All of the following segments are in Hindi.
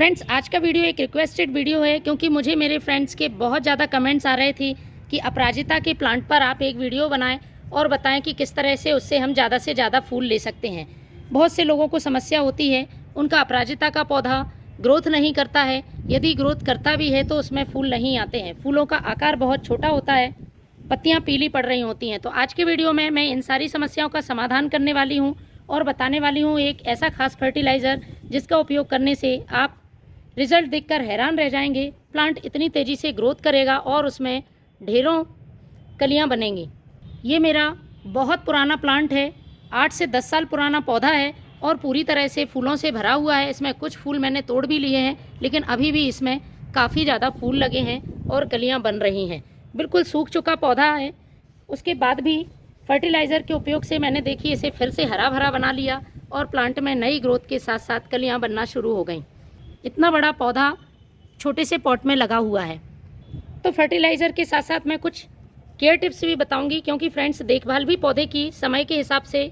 फ्रेंड्स, आज का वीडियो एक रिक्वेस्टेड वीडियो है क्योंकि मुझे मेरे फ्रेंड्स के बहुत ज़्यादा कमेंट्स आ रहे थे कि अपराजिता के प्लांट पर आप एक वीडियो बनाएं और बताएं कि किस तरह से उससे हम ज़्यादा से ज़्यादा फूल ले सकते हैं। बहुत से लोगों को समस्या होती है, उनका अपराजिता का पौधा ग्रोथ नहीं करता है, यदि ग्रोथ करता भी है तो उसमें फूल नहीं आते हैं, फूलों का आकार बहुत छोटा होता है, पत्तियाँ पीली पड़ रही होती हैं। तो आज के वीडियो में मैं इन सारी समस्याओं का समाधान करने वाली हूँ और बताने वाली हूँ एक ऐसा खास फर्टिलाइज़र जिसका उपयोग करने से आप रिजल्ट देखकर हैरान रह जाएंगे। प्लांट इतनी तेज़ी से ग्रोथ करेगा और उसमें ढेरों कलियां बनेंगी। ये मेरा बहुत पुराना प्लांट है, 8 से 10 साल पुराना पौधा है और पूरी तरह से फूलों से भरा हुआ है। इसमें कुछ फूल मैंने तोड़ भी लिए हैं, लेकिन अभी भी इसमें काफ़ी ज़्यादा फूल लगे हैं और कलियां बन रही हैं। बिल्कुल सूख चुका पौधा है, उसके बाद भी फर्टिलाइज़र के उपयोग से मैंने देखिए इसे फिर से हरा भरा बना लिया और प्लांट में नई ग्रोथ के साथ साथ कलियाँ बनना शुरू हो गई। इतना बड़ा पौधा छोटे से पॉट में लगा हुआ है। तो फर्टिलाइज़र के साथ साथ मैं कुछ केयर टिप्स भी बताऊंगी, क्योंकि फ्रेंड्स देखभाल भी पौधे की समय के हिसाब से,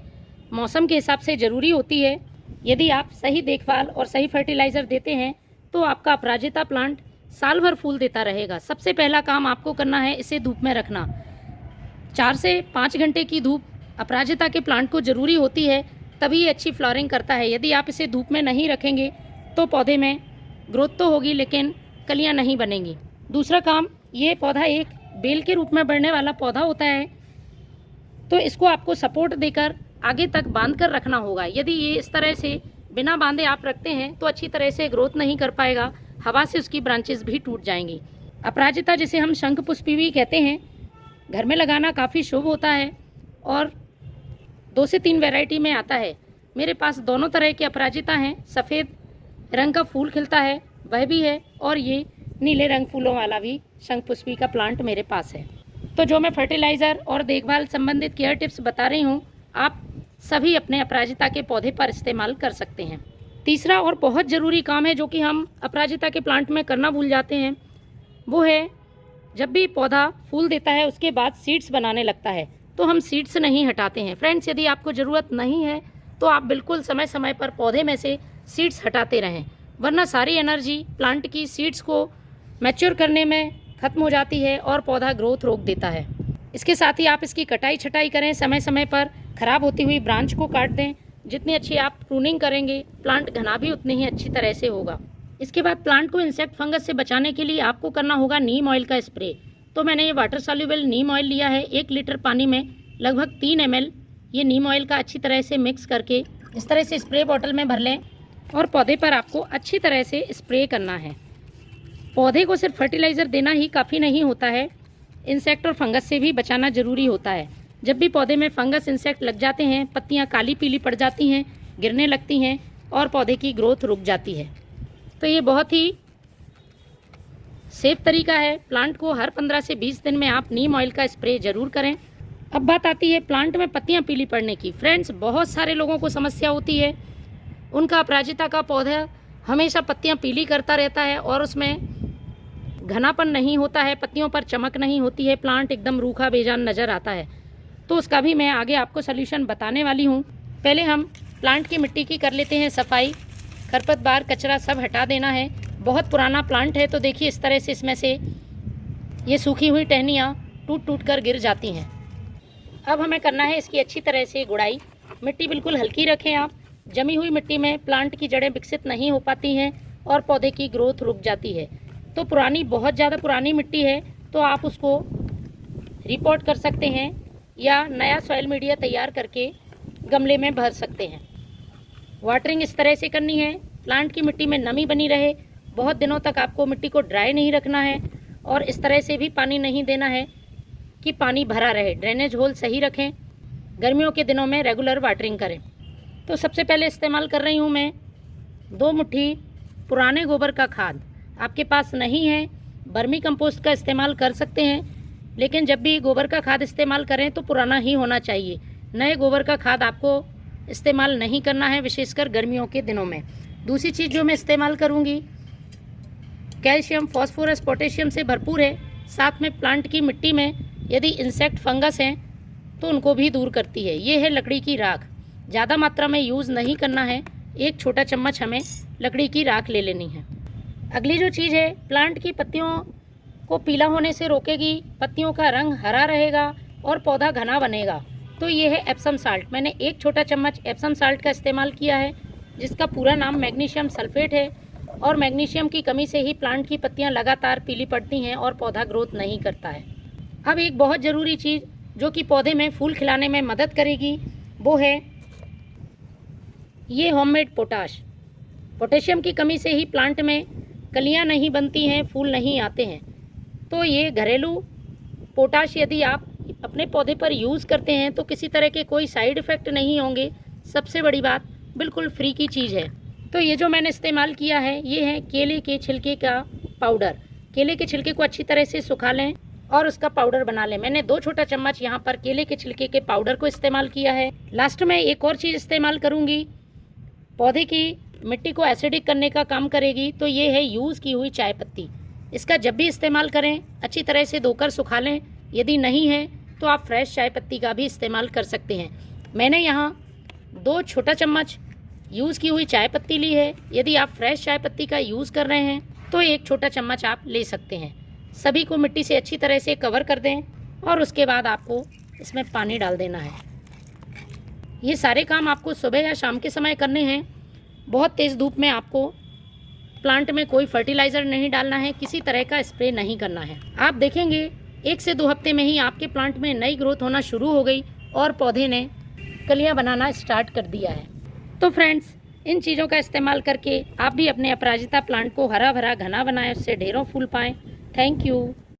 मौसम के हिसाब से ज़रूरी होती है। यदि आप सही देखभाल और सही फर्टिलाइज़र देते हैं तो आपका अपराजिता प्लांट साल भर फूल देता रहेगा। सबसे पहला काम आपको करना है इसे धूप में रखना। 4 से 5 घंटे की धूप अपराजिता के प्लांट को ज़रूरी होती है, तभी ये अच्छी फ्लावरिंग करता है। यदि आप इसे धूप में नहीं रखेंगे तो पौधे में ग्रोथ तो होगी लेकिन कलियां नहीं बनेंगी। दूसरा काम, ये पौधा एक बेल के रूप में बढ़ने वाला पौधा होता है, तो इसको आपको सपोर्ट देकर आगे तक बांध कर रखना होगा। यदि ये इस तरह से बिना बांधे आप रखते हैं तो अच्छी तरह से ग्रोथ नहीं कर पाएगा, हवा से उसकी ब्रांचेस भी टूट जाएंगी। अपराजिता, जिसे हम शंख पुष्पी भी कहते हैं, घर में लगाना काफ़ी शुभ होता है और 2 से 3 वैरायटी में आता है। मेरे पास दोनों तरह के अपराजिता हैं। सफ़ेद रंग का फूल खिलता है वह भी है और ये नीले रंग फूलों वाला भी शंख पुष्पी का प्लांट मेरे पास है। तो जो मैं फर्टिलाइज़र और देखभाल संबंधित केयर टिप्स बता रही हूँ, आप सभी अपने अपराजिता के पौधे पर इस्तेमाल कर सकते हैं। तीसरा और बहुत ज़रूरी काम है जो कि हम अपराजिता के प्लांट में करना भूल जाते हैं, वो है जब भी पौधा फूल देता है उसके बाद सीड्स बनाने लगता है तो हम सीड्स नहीं हटाते हैं। फ्रेंड्स, यदि आपको ज़रूरत नहीं है तो आप बिल्कुल समय समय पर पौधे में से सीड्स हटाते रहें, वरना सारी एनर्जी प्लांट की सीड्स को मैच्योर करने में ख़त्म हो जाती है और पौधा ग्रोथ रोक देता है। इसके साथ ही आप इसकी कटाई छटाई करें, समय समय पर ख़राब होती हुई ब्रांच को काट दें। जितनी अच्छी आप प्रूनिंग करेंगे प्लांट घना भी उतनी ही अच्छी तरह से होगा। इसके बाद प्लांट को इंसेक्ट फंगस से बचाने के लिए आपको करना होगा नीम ऑयल का स्प्रे। तो मैंने ये वाटर सॉल्युबल नीम ऑयल लिया है। 1 लीटर पानी में लगभग 3 ml ये नीम ऑयल का अच्छी तरह से मिक्स करके इस तरह से स्प्रे बॉटल में भर लें और पौधे पर आपको अच्छी तरह से स्प्रे करना है। पौधे को सिर्फ फर्टिलाइज़र देना ही काफ़ी नहीं होता है, इंसेक्ट और फंगस से भी बचाना ज़रूरी होता है। जब भी पौधे में फंगस इंसेक्ट लग जाते हैं, पत्तियां काली पीली पड़ जाती हैं, गिरने लगती हैं और पौधे की ग्रोथ रुक जाती है। तो ये बहुत ही सेफ तरीका है। प्लांट को हर 15 से 20 दिन में आप नीम ऑयल का स्प्रे ज़रूर करें। अब बात आती है प्लांट में पत्तियां पीली पड़ने की। फ्रेंड्स, बहुत सारे लोगों को समस्या होती है, उनका अपराजिता का पौधा हमेशा पत्तियां पीली करता रहता है और उसमें घनापन नहीं होता है, पत्तियों पर चमक नहीं होती है, प्लांट एकदम रूखा बेजान नज़र आता है। तो उसका भी मैं आगे आपको सल्यूशन बताने वाली हूँ। पहले हम प्लांट की मिट्टी की कर लेते हैं सफाई। खरपतवार कचरा सब हटा देना है। बहुत पुराना प्लांट है तो देखिए इस तरह से इसमें से ये सूखी हुई टहनियाँ टूट टूट कर गिर जाती हैं। अब हमें करना है इसकी अच्छी तरह से गुड़ाई। मिट्टी बिल्कुल हल्की रखें आप। जमी हुई मिट्टी में प्लांट की जड़ें विकसित नहीं हो पाती हैं और पौधे की ग्रोथ रुक जाती है। तो बहुत ज़्यादा पुरानी मिट्टी है तो आप उसको रिपोर्ट कर सकते हैं या नया सॉइल मीडिया तैयार करके गमले में भर सकते हैं। वाटरिंग इस तरह से करनी है, प्लांट की मिट्टी में नमी बनी रहे। बहुत दिनों तक आपको मिट्टी को ड्राई नहीं रखना है और इस तरह से भी पानी नहीं देना है कि पानी भरा रहे। ड्रेनेज होल सही रखें। गर्मियों के दिनों में रेगुलर वाटरिंग करें। तो सबसे पहले इस्तेमाल कर रही हूँ मैं 2 मुट्ठी पुराने गोबर का खाद। आपके पास नहीं है, वर्मी कंपोस्ट का इस्तेमाल कर सकते हैं, लेकिन जब भी गोबर का खाद इस्तेमाल करें तो पुराना ही होना चाहिए। नए गोबर का खाद आपको इस्तेमाल नहीं करना है, विशेषकर गर्मियों के दिनों में। दूसरी चीज़ जो मैं इस्तेमाल करूँगी, कैल्शियम, फॉस्फोरस, पोटेशियम से भरपूर है। साथ में प्लांट की मिट्टी में यदि इंसेक्ट फंगस हैं तो उनको भी दूर करती है। ये है लकड़ी की राख। ज़्यादा मात्रा में यूज़ नहीं करना है, 1 छोटा चम्मच हमें लकड़ी की राख ले लेनी है। अगली जो चीज़ है, प्लांट की पत्तियों को पीला होने से रोकेगी, पत्तियों का रंग हरा रहेगा और पौधा घना बनेगा। तो ये है एप्सम साल्ट। मैंने 1 छोटा चम्मच एप्सम साल्ट का इस्तेमाल किया है, जिसका पूरा नाम मैग्नीशियम सल्फेट है। और मैग्नीशियम की कमी से ही प्लांट की पत्तियां लगातार पीली पड़ती हैं और पौधा ग्रोथ नहीं करता है। अब एक बहुत ज़रूरी चीज़ जो कि पौधे में फूल खिलाने में मदद करेगी, वो है ये होममेड पोटाश। पोटेशियम की कमी से ही प्लांट में कलियां नहीं बनती हैं, फूल नहीं आते हैं। तो ये घरेलू पोटाश यदि आप अपने पौधे पर यूज़ करते हैं तो किसी तरह के कोई साइड इफ़ेक्ट नहीं होंगे। सबसे बड़ी बात, बिल्कुल फ्री की चीज़ है। तो ये जो मैंने इस्तेमाल किया है, ये है केले के छिलके का पाउडर। केले के छिलके को अच्छी तरह से सुखा लें और उसका पाउडर बना लें। मैंने 2 छोटा चम्मच यहाँ पर केले के छिलके के पाउडर को इस्तेमाल किया है। लास्ट में एक और चीज़ इस्तेमाल करूँगी, पौधे की मिट्टी को एसिडिक करने का काम करेगी। तो ये है यूज़ की हुई चाय पत्ती। इसका जब भी इस्तेमाल करें अच्छी तरह से धोकर सुखा लें। यदि नहीं है तो आप फ्रेश चाय पत्ती का भी इस्तेमाल कर सकते हैं। मैंने यहाँ 2 छोटा चम्मच यूज़ की हुई चाय पत्ती ली है। यदि आप फ्रेश चाय पत्ती का यूज़ कर रहे हैं तो 1 छोटा चम्मच आप ले सकते हैं। सभी को मिट्टी से अच्छी तरह से कवर कर दें और उसके बाद आपको इसमें पानी डाल देना है। ये सारे काम आपको सुबह या शाम के समय करने हैं। बहुत तेज़ धूप में आपको प्लांट में कोई फर्टिलाइज़र नहीं डालना है, किसी तरह का स्प्रे नहीं करना है। आप देखेंगे 1 से 2 हफ्ते में ही आपके प्लांट में नई ग्रोथ होना शुरू हो गई और पौधे ने कलियां बनाना स्टार्ट कर दिया है। तो फ्रेंड्स, इन चीज़ों का इस्तेमाल करके आप भी अपने अपराजिता प्लांट को हरा भरा घना बनाएं, उससे ढेरों फूल पाएं। Thank you.